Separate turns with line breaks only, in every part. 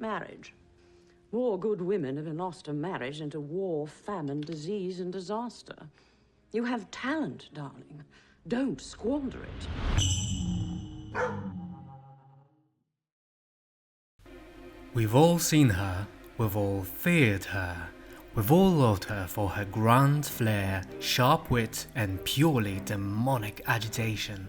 marriage. More good women have lost a marriage into war, famine, disease, and disaster. You have talent, darling. Don't squander it.
We've all seen her, we've all feared her, we've all loved her for her grand flair, sharp wit, and purely demonic agitation.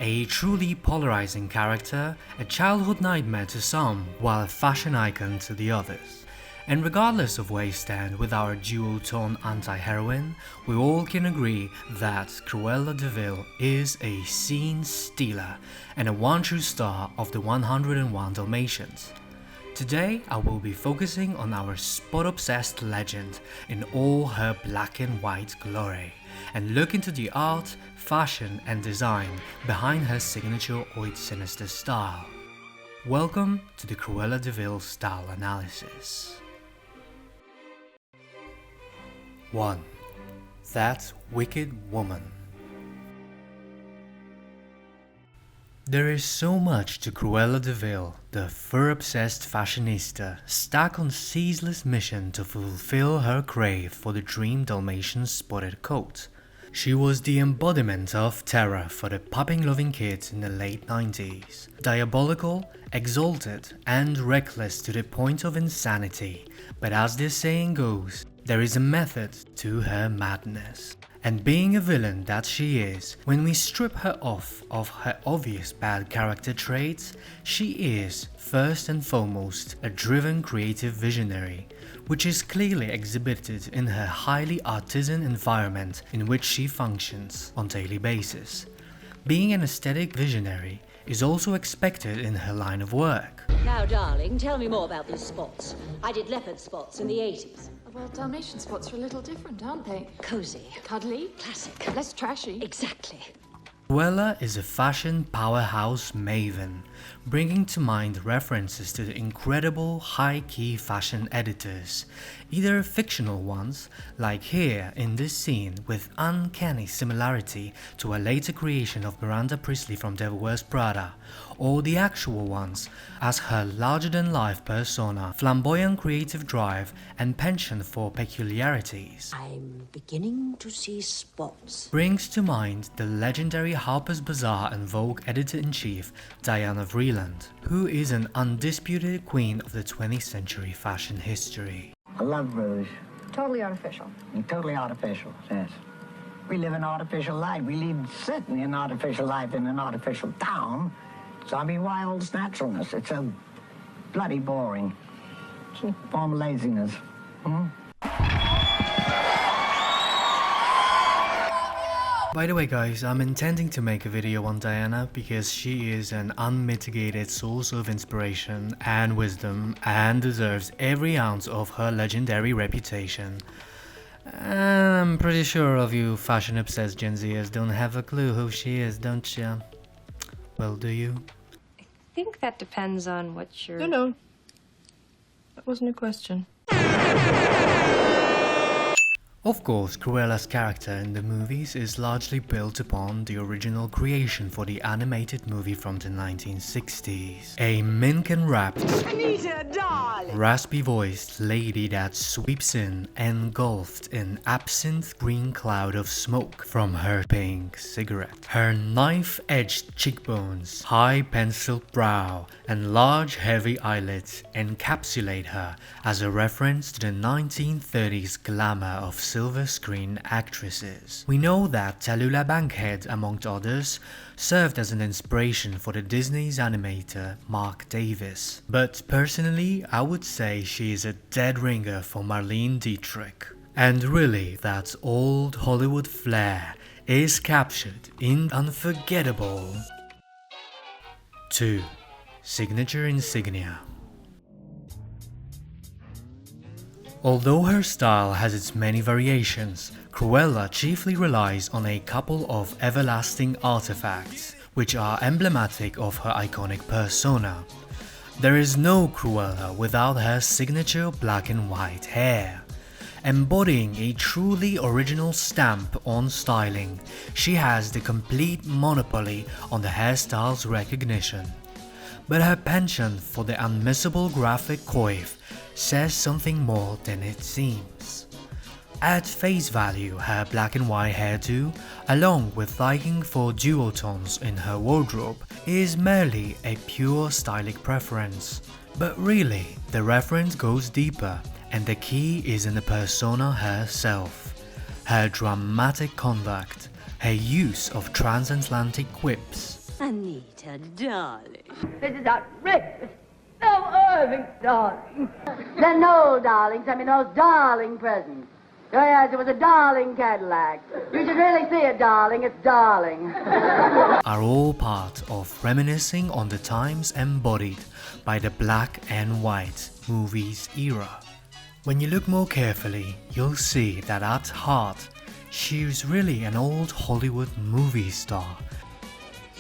A truly polarizing character, a childhood nightmare to some, while a fashion icon to the others. And regardless of where you stand with our dual-tone anti-heroine, we all can agree that Cruella de Vil is a scene stealer and a one true star of the 101 Dalmatians. Today I will be focusing on our spot-obsessed legend in all her black and white glory, and look into the art, fashion and design behind her signature oid sinister style. Welcome to the Cruella de Vil style analysis. 1. That wicked woman. There is so much to Cruella de Vil, the fur-obsessed fashionista, stuck on ceaseless mission to fulfill her crave for the dream Dalmatian spotted coat. She was the embodiment of terror for the popping-loving kids in the late 90s. Diabolical, exalted, and reckless to the point of insanity, but as this saying goes, there is a method to her madness. And being a villain that she is, when we strip her of her obvious bad character traits, she is, first and foremost, a driven creative visionary, which is clearly exhibited in her highly artisan environment in which she functions on a daily basis. Being an aesthetic visionary is also expected in her line of work.
Now, darling, tell me more about these spots. I did leopard spots in the 80s.
Well, Dalmatian spots are a little different, aren't they?
Cozy.
Cuddly.
Classic.
Less trashy.
Exactly.
Cruella is a fashion powerhouse maven, bringing to mind references to the incredible high-key fashion editors, either fictional ones, like here in this scene with uncanny similarity to a later creation of Miranda Priestley from Devil Wears Prada, or the actual ones, as her larger-than-life persona, flamboyant creative drive, and penchant for peculiarities.
I'm beginning to see spots.
Brings to mind the legendary Harper's Bazaar and Vogue editor-in-chief Diana Vreeland, who is an undisputed queen of the 20th century fashion history.
I love rouge.
Totally artificial.
And totally artificial, yes. We live an artificial life. We lead certainly an artificial life in an artificial town. So I mean, why all this naturalness? It's so bloody boring. It's a form of laziness.
By the way guys, I'm intending to make a video on Diana because she is an unmitigated source of inspiration and wisdom and deserves every ounce of her legendary reputation. And I'm pretty sure of you fashion-obsessed Gen Zers don't have a clue who she is, don't you? Well, do you?
I think that depends on what you're...
No. That wasn't a question.
Of course, Cruella's character in the movies is largely built upon the original creation for the animated movie from the 1960s. A mink-and-wrapped, raspy-voiced lady that sweeps in, engulfed in absinthe-green cloud of smoke from her pink cigarette. Her knife-edged cheekbones, high penciled brow, and large heavy eyelids encapsulate her as a reference to the 1930s glamour of silver screen actresses. We know that Tallulah Bankhead, amongst others, served as an inspiration for the Disney's animator Mark Davis, but personally I would say she is a dead ringer for Marlene Dietrich. And really, that old Hollywood flair is captured in unforgettable 2. Signature insignia. Although her style has its many variations, Cruella chiefly relies on a couple of everlasting artifacts, which are emblematic of her iconic persona. There is no Cruella without her signature black and white hair. Embodying a truly original stamp on styling, she has the complete monopoly on the hairstyle's recognition. but her penchant for the unmissable graphic coif says something more than it seems. At face value, her black and white hairdo, along with liking for duotones in her wardrobe, is merely a pure stylistic preference. But really, the reference goes deeper, and the key is in the persona herself. Her dramatic conduct, her use of transatlantic quips.
Anita, darling.
This is outrageous. No, Irving, darling. Then no, darling, send me those darling presents. Oh, yes, it was a darling Cadillac. You should really see it, darling. It's darling.
Are all part of reminiscing on the times embodied by the black and white movies era. When you look more carefully, you'll see that at heart, she is really an old Hollywood movie star.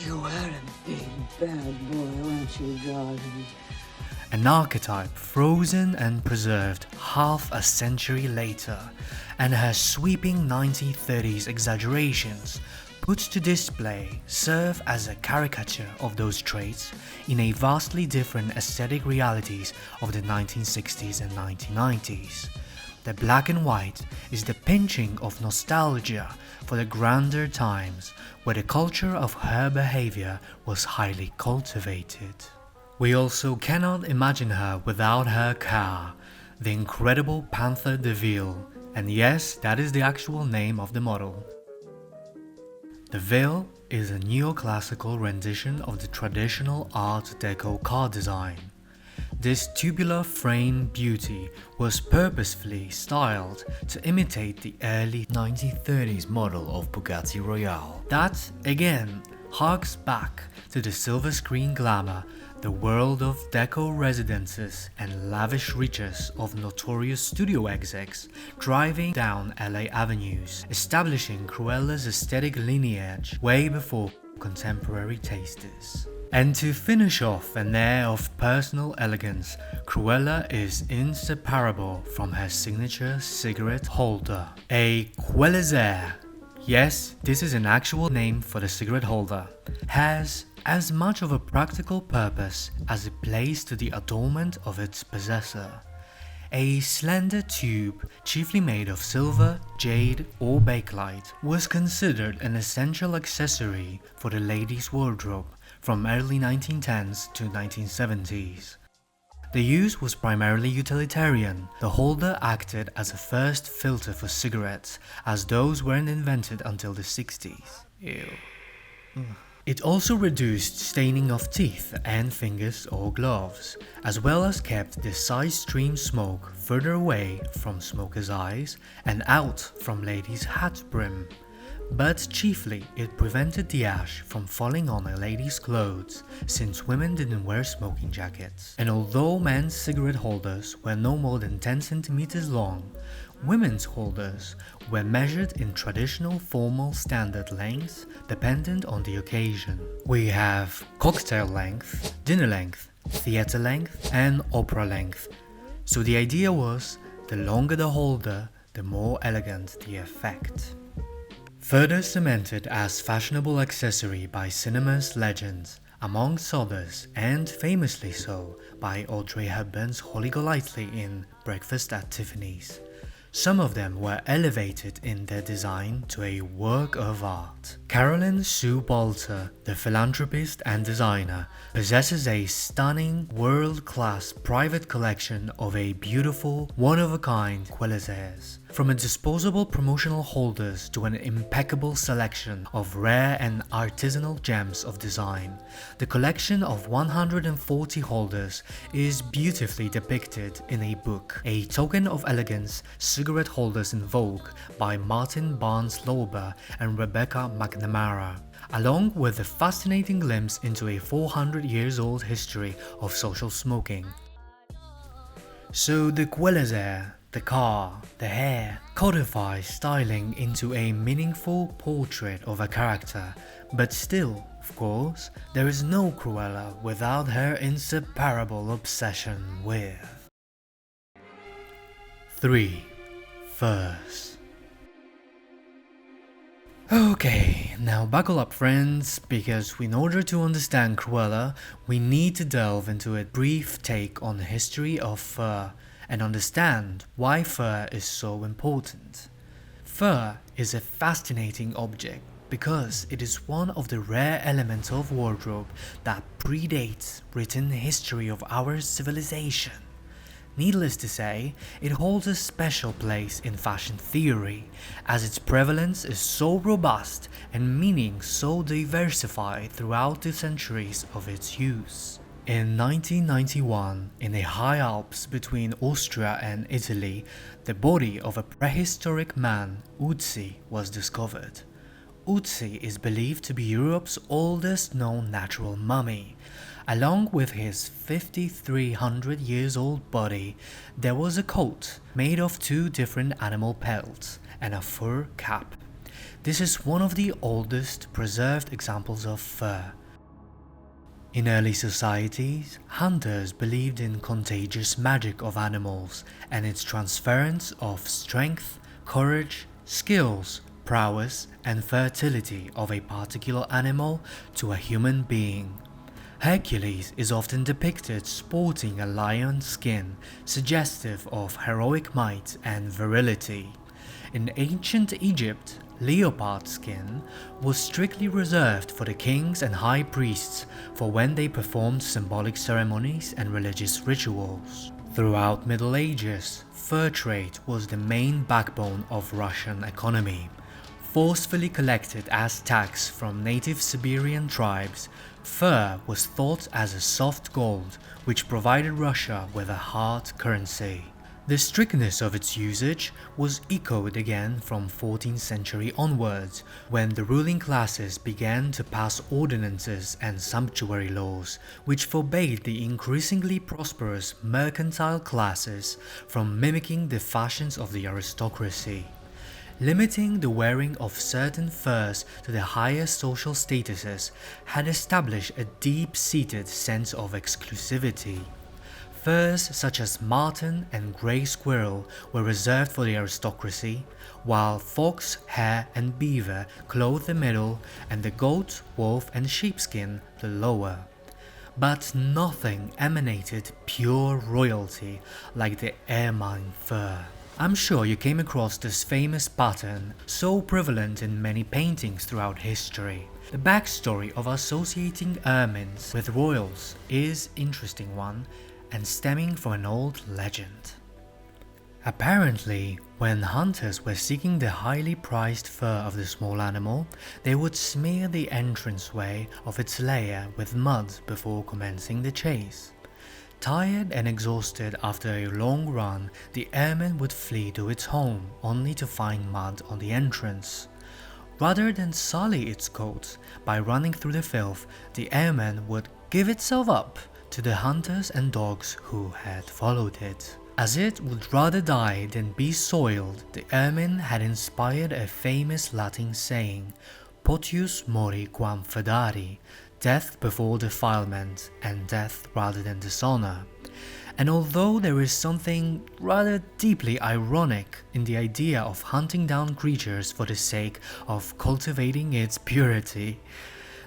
You were a big bad boy, weren't you, darling?
An archetype frozen and preserved half a century later, and her sweeping 1930s exaggerations put to display serve as a caricature of those traits in a vastly different aesthetic realities of the 1960s and 1990s. The black and white is the pinching of nostalgia for the grander times where the culture of her behavior was highly cultivated. We also cannot imagine her without her car, the incredible Panther de Vil, and yes, that is the actual name of the model. The Vil is a neoclassical rendition of the traditional Art Deco car design. This tubular frame beauty was purposefully styled to imitate the early 1930s model of Bugatti Royale. That, again, harks back to the silver screen glamour, the world of Deco residences and lavish riches of notorious studio execs driving down LA avenues, establishing Cruella's aesthetic lineage way before contemporary tasters. And to finish off an air of personal elegance, Cruella is inseparable from her signature cigarette holder, a Quellazer. Yes, this is an actual name for the cigarette holder. Has as much of a practical purpose as it plays to the adornment of its possessor. A slender tube, chiefly made of silver, jade, or bakelite, was considered an essential accessory for the lady's wardrobe from early 1910s to 1970s. The use was primarily utilitarian. The holder acted as a first filter for cigarettes, as those weren't invented until the 60s. Ew. It also reduced staining of teeth and fingers or gloves, as well as kept the side-stream smoke further away from smokers' eyes and out from ladies' hat brim. But chiefly, it prevented the ash from falling on a lady's clothes, since women didn't wear smoking jackets. And although men's cigarette holders were no more than 10 centimeters long, women's holders were measured in traditional formal standard lengths dependent on the occasion. We have cocktail length, dinner length, theater length, and opera length. So the idea was, the longer the holder, the more elegant the effect. Further cemented as fashionable accessory by cinema's legends, amongst others, and famously so, by Audrey Hepburn's Holly Golightly in Breakfast at Tiffany's. Some of them were elevated in their design to a work of art. Carolyn Sue Bolter, the philanthropist and designer, possesses a stunning, world-class private collection of a beautiful, one-of-a-kind Quelazers. From a disposable promotional holders to an impeccable selection of rare and artisanal gems of design, the collection of 140 holders is beautifully depicted in a book, A Token of Elegance, Cigarette Holders in Vogue by Martin Barnes-Lober and Rebecca McNamara, along with a fascinating glimpse into a 400 years old history of social smoking. So the Quellazer, the car, the hair, codifies styling into a meaningful portrait of a character, but still, of course, there is no Cruella without her inseparable obsession with 3. Furs. Okay, now buckle up friends, because in order to understand Cruella, we need to delve into a brief take on the history of fur and understand why fur is so important. Fur is a fascinating object because it is one of the rare elements of wardrobe that predates written history of our civilization. Needless to say, it holds a special place in fashion theory, as its prevalence is so robust and meaning so diversified throughout the centuries of its use. In 1991, in the High Alps between Austria and Italy, the body of a prehistoric man, Utsi, was discovered. Utsi is believed to be Europe's oldest known natural mummy. Along with his 5,300 years old body, there was a coat made of 2 different animal pelts and a fur cap. This is one of the oldest preserved examples of fur. In early societies, hunters believed in contagious magic of animals and its transference of strength, courage, skills, prowess, and fertility of a particular animal to a human being. Hercules is often depicted sporting a lion's skin, suggestive of heroic might and virility. In ancient Egypt, leopard skin was strictly reserved for the kings and high priests for when they performed symbolic ceremonies and religious rituals. Throughout Middle Ages, fur trade was the main backbone of Russian economy. Forcefully collected as tax from native Siberian tribes, fur was thought as a soft gold which provided Russia with a hard currency. The strictness of its usage was echoed again from 14th century onwards, when the ruling classes began to pass ordinances and sumptuary laws which forbade the increasingly prosperous mercantile classes from mimicking the fashions of the aristocracy. Limiting the wearing of certain furs to the higher social statuses had established a deep-seated sense of exclusivity. Furs such as marten and grey squirrel were reserved for the aristocracy, while fox, hare and beaver clothed the middle and the goat, wolf and sheepskin the lower. But nothing emanated pure royalty like the ermine fur. I'm sure you came across this famous pattern, so prevalent in many paintings throughout history. The backstory of associating ermines with royals is an interesting one and stemming from an old legend. Apparently, when hunters were seeking the highly prized fur of the small animal, they would smear the entranceway of its lair with mud before commencing the chase. Tired and exhausted after a long run, the ermine would flee to its home only to find mud on the entrance. Rather than sully its coat by running through the filth, the ermine would give itself up to the hunters and dogs who had followed it. As it would rather die than be soiled, the ermine had inspired a famous Latin saying, "Potius mori quam fedari," death before defilement and death rather than dishonor. And although there is something rather deeply ironic in the idea of hunting down creatures for the sake of cultivating its purity,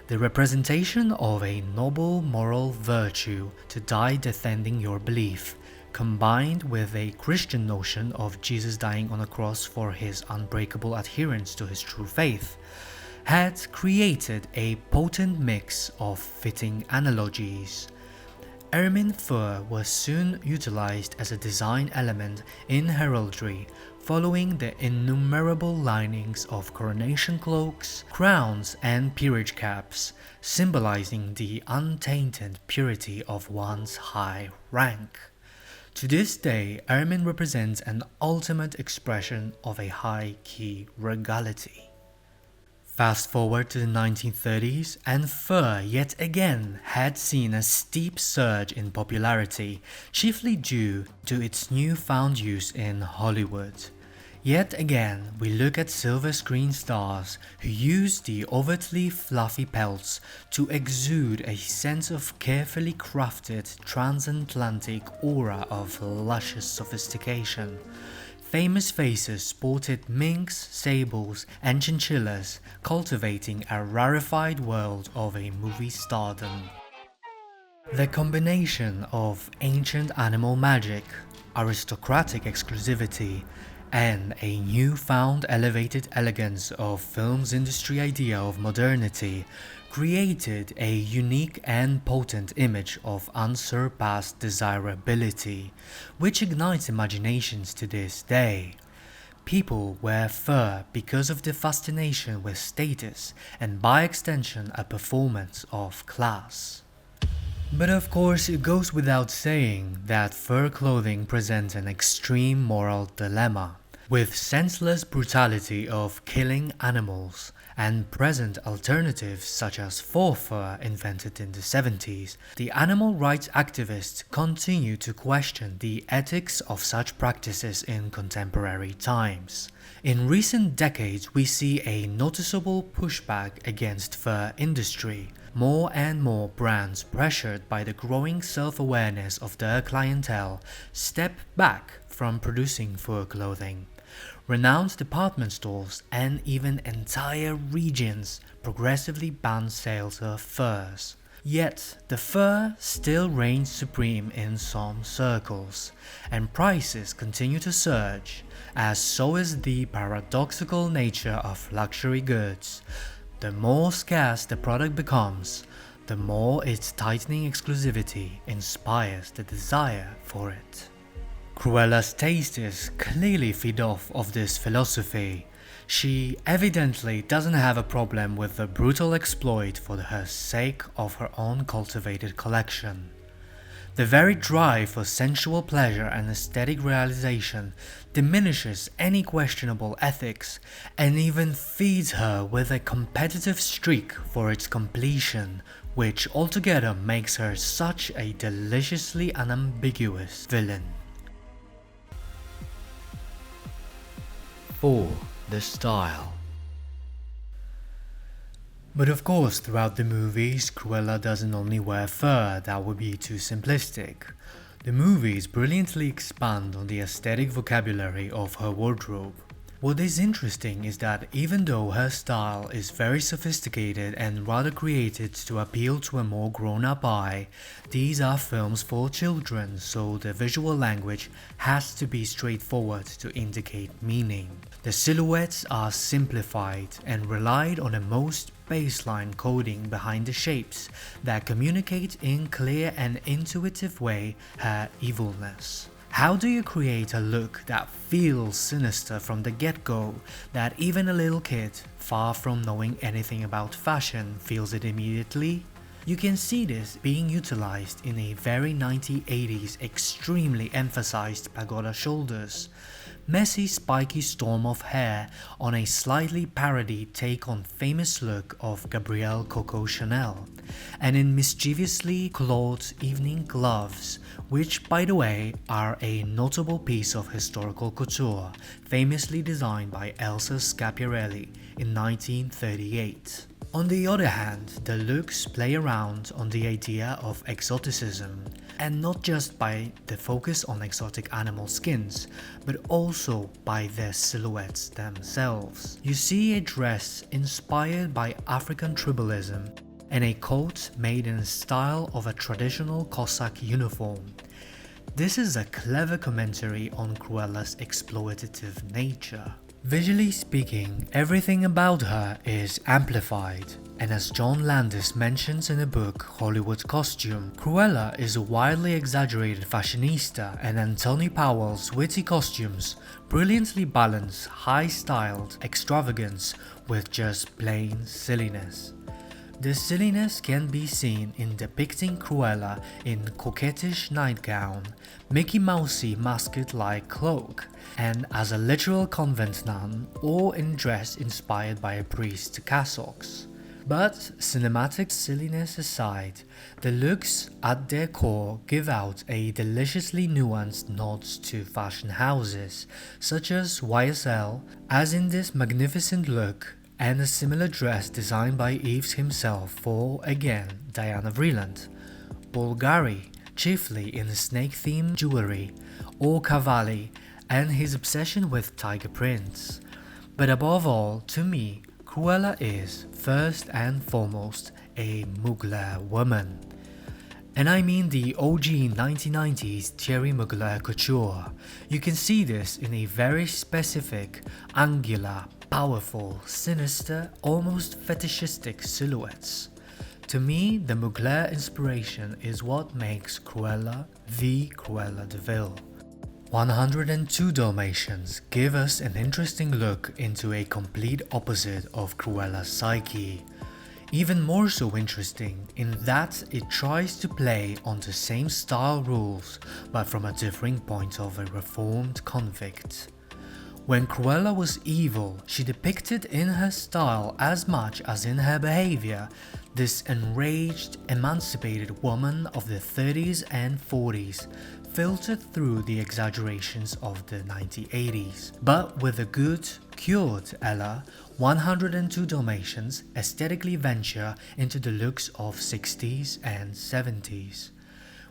the representation of a noble moral virtue to die defending your belief, combined with a Christian notion of Jesus dying on a cross for his unbreakable adherence to his true faith, had created a potent mix of fitting analogies. Ermine fur was soon utilized as a design element in heraldry, following the innumerable linings of coronation cloaks, crowns and peerage caps, symbolizing the untainted purity of one's high rank. To this day, ermine represents an ultimate expression of a high-key regality. Fast forward to the 1930s, and fur yet again had seen a steep surge in popularity, chiefly due to its newfound use in Hollywood. Yet again, we look at silver screen stars who use the overtly fluffy pelts to exude a sense of carefully crafted transatlantic aura of luscious sophistication. famous faces sported minks, sables, and chinchillas, cultivating a rarefied world of a movie stardom. The combination of ancient animal magic, aristocratic exclusivity, and a newfound elevated elegance of film's industry idea of modernity created a unique and potent image of unsurpassed desirability, which ignites imaginations to this day. People wear fur because of the fascination with status and by extension a performance of class. But of course it goes without saying that fur clothing presents an extreme moral dilemma, with senseless brutality of killing animals and present alternatives such as faux fur invented in the 70s, the animal rights activists continue to question the ethics of such practices in contemporary times. In recent decades, we see a noticeable pushback against fur industry. More and more brands, pressured by the growing self-awareness of their clientele, step back from producing fur clothing. Renowned department stores and even entire regions progressively ban sales of furs. Yet, the fur still reigns supreme in some circles, and prices continue to surge, as so is the paradoxical nature of luxury goods. The more scarce the product becomes, the more its tightening exclusivity inspires the desire for it. Cruella's tastes clearly feed off of this philosophy. She evidently doesn't have a problem with the brutal exploit for the sake of her own cultivated collection. The very drive for sensual pleasure and aesthetic realization diminishes any questionable ethics and even feeds her with a competitive streak for its completion, which altogether makes her such a deliciously unambiguous villain. 4. The style. But of course, throughout the movies, Cruella doesn't only wear fur, that would be too simplistic. The movies brilliantly expand on the aesthetic vocabulary of her wardrobe. What is interesting is that even though her style is very sophisticated and rather created to appeal to a more grown-up eye, these are films for children, so the visual language has to be straightforward to indicate meaning. The silhouettes are simplified and relied on a most baseline coding behind the shapes that communicate in clear and intuitive way her evilness. How do you create a look that feels sinister from the get-go, that even a little kid, far from knowing anything about fashion, feels it immediately? You can see this being utilized in a very 1980s extremely emphasized pagoda shoulders, messy spiky storm of hair on a slightly parodied take on famous look of Gabrielle Coco Chanel, and in mischievously clawed evening gloves, which by the way are a notable piece of historical couture, famously designed by Elsa Schiaparelli in 1938. On the other hand, the looks play around on the idea of exoticism, and not just by the focus on exotic animal skins, but also by their silhouettes themselves. You see a dress inspired by African tribalism, and a coat made in the style of a traditional Cossack uniform. This is a clever commentary on Cruella's exploitative nature. Visually speaking, everything about her is amplified, and as John Landis mentions in the book Hollywood Costume, Cruella is a wildly exaggerated fashionista, and Anthony Powell's witty costumes brilliantly balance high-styled extravagance with just plain silliness. The silliness can be seen in depicting Cruella in coquettish nightgown, Mickey Mousey mascot-like cloak, and as a literal convent nun, or in dress inspired by a priest's cassocks. But cinematic silliness aside, the looks at their core give out a deliciously nuanced nods to fashion houses, such as YSL, as in this magnificent look, and a similar dress designed by Yves himself for, again, Diana Vreeland, Bulgari, chiefly in snake-themed jewelry, or Cavalli, and his obsession with tiger prints. But above all, to me, Cruella is, first and foremost, a Mugler woman. And I mean the OG 1990s Thierry Mugler couture. You can see this in a very specific, angular, powerful, sinister, almost fetishistic silhouettes. To me, the Mugler inspiration is what makes Cruella the Cruella de Vil. 102 Dalmatians give us an interesting look into a complete opposite of Cruella's psyche. Even more so interesting in that it tries to play on the same style rules but from a differing point of a reformed convict. When Cruella was evil, she depicted in her style as much as in her behavior this enraged, emancipated woman of the 30s and 40s, filtered through the exaggerations of the 1980s. But with a good, cured Ella, 102 Dalmatians aesthetically venture into the looks of 60s and 70s.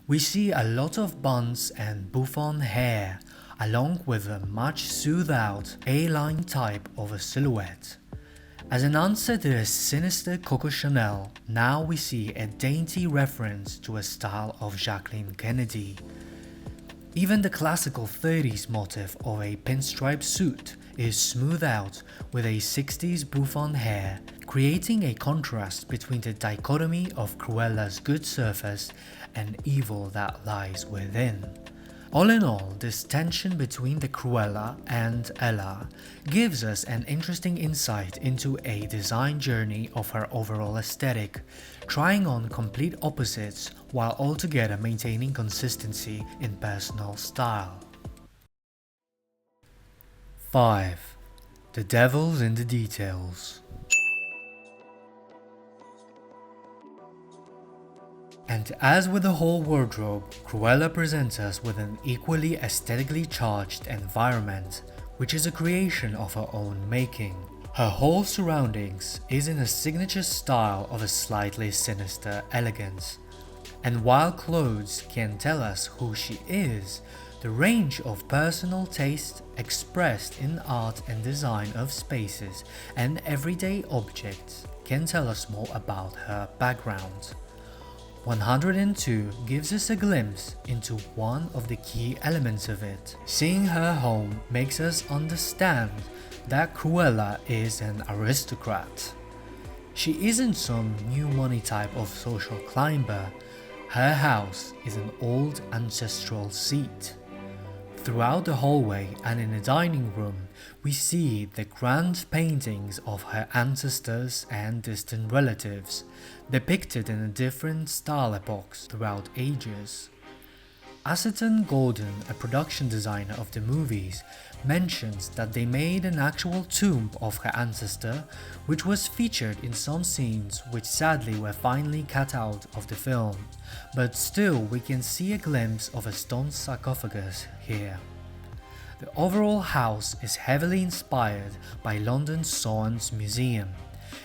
We see a lot of buns and bouffant hair, along with a much soothed out A-line type of a silhouette. As an answer to a sinister Coco Chanel, now we see a dainty reference to a style of Jacqueline Kennedy. Even the classical 30s motif of a pinstripe suit is smoothed out with a 60s bouffant hair, creating a contrast between the dichotomy of Cruella's good surface and evil that lies within. All in all, this tension between the Cruella and Ella gives us an interesting insight into a design journey of her overall aesthetic, trying on complete opposites while altogether maintaining consistency in personal style. 5. The Devil's in the Details. And as with the whole wardrobe, Cruella presents us with an equally aesthetically charged environment, which is a creation of her own making. Her whole surroundings is in a signature style of a slightly sinister elegance. And while clothes can tell us who she is, the range of personal taste expressed in art and design of spaces and everyday objects can tell us more about her background. 102 gives us a glimpse into one of the key elements of it. Seeing her home makes us understand that Cruella is an aristocrat. She isn't some new money type of social climber. Her house is an old ancestral seat. Throughout the hallway and in the dining room, we see the grand paintings of her ancestors and distant relatives, depicted in a different style epochs throughout ages. Assheton Gorton, a production designer of the movies, mentions that they made an actual tomb of her ancestor, which was featured in some scenes which sadly were finally cut out of the film, but still we can see a glimpse of a stone sarcophagus here. The overall house is heavily inspired by London's Soane's Museum,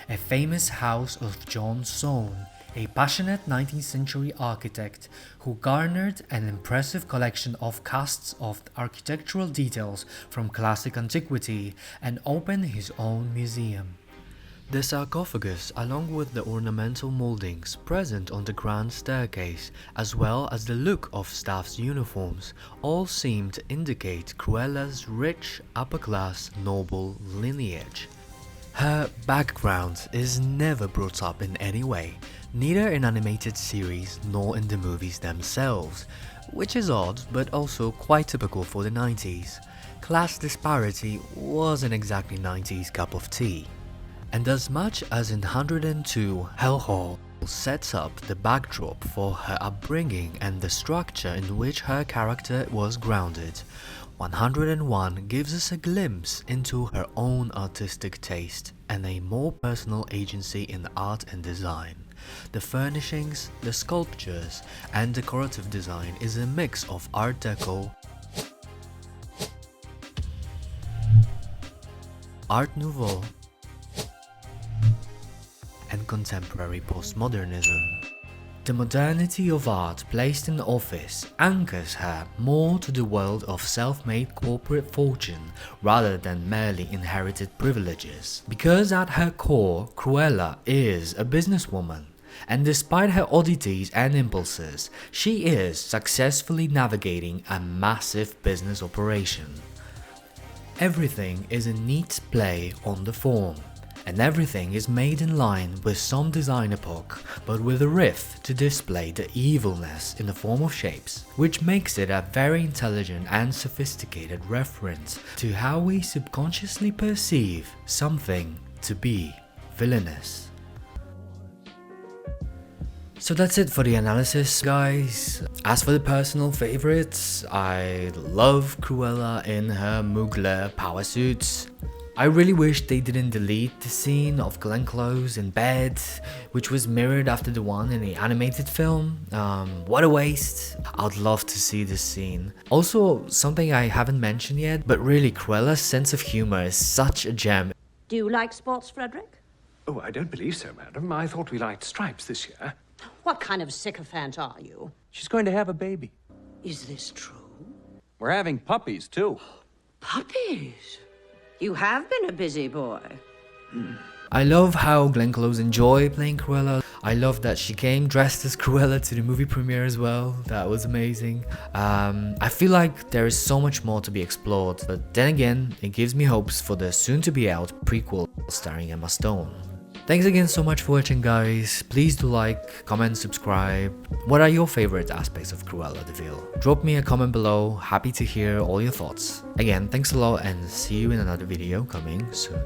a famous house of John Soane, a passionate 19th century architect who garnered an impressive collection of casts of architectural details from classic antiquity and opened his own museum. The sarcophagus, along with the ornamental moldings present on the grand staircase, as well as the look of staff's uniforms, all seem to indicate Cruella's rich, upper-class, noble lineage. Her background is never brought up in any way, neither in animated series nor in the movies themselves, which is odd but also quite typical for the 90s. Class disparity wasn't exactly 90s cup of tea. And as much as in 102 Hellhole sets up the backdrop for her upbringing and the structure in which her character was grounded, 101 gives us a glimpse into her own artistic taste and a more personal agency in art and design. The furnishings, the sculptures, and decorative design is a mix of Art Deco, Art Nouveau, and contemporary postmodernism. The modernity of art placed in the office anchors her more to the world of self-made corporate fortune rather than merely inherited privileges. Because at her core, Cruella is a businesswoman, and despite her oddities and impulses, she is successfully navigating a massive business operation. Everything is a neat play on the form, and everything is made in line with some design epoch, but with a riff to display the evilness in the form of shapes, which makes it a very intelligent and sophisticated reference to how we subconsciously perceive something to be villainous. So that's it for the analysis, guys. As for the personal favorites, I love Cruella in her Mugler power suits. I really wish they didn't delete the scene of Glenn Close in bed, which was mirrored after the one in the animated film. What a waste. I'd love to see this scene. Also, something I haven't mentioned yet, but really Cruella's sense of humor is such a gem.
Do you like sports, Frederick?
Oh, I don't believe so, madam. I thought we liked stripes this year.
What kind of sycophant are you?
She's going to have a baby.
Is this true?
We're having puppies, too.
Puppies? You have been a busy boy.
I love how Glenn Close enjoyed playing Cruella. I love that she came dressed as Cruella to the movie premiere as well. That was amazing. I feel like there is so much more to be explored, but then again, it gives me hopes for the soon-to-be-out prequel starring Emma Stone. Thanks again so much for watching, guys. Please do like, comment, subscribe. What are your favorite aspects of Cruella de Vil? Drop me a comment below. Happy to hear all your thoughts. Again, thanks a lot and see you in another video coming soon.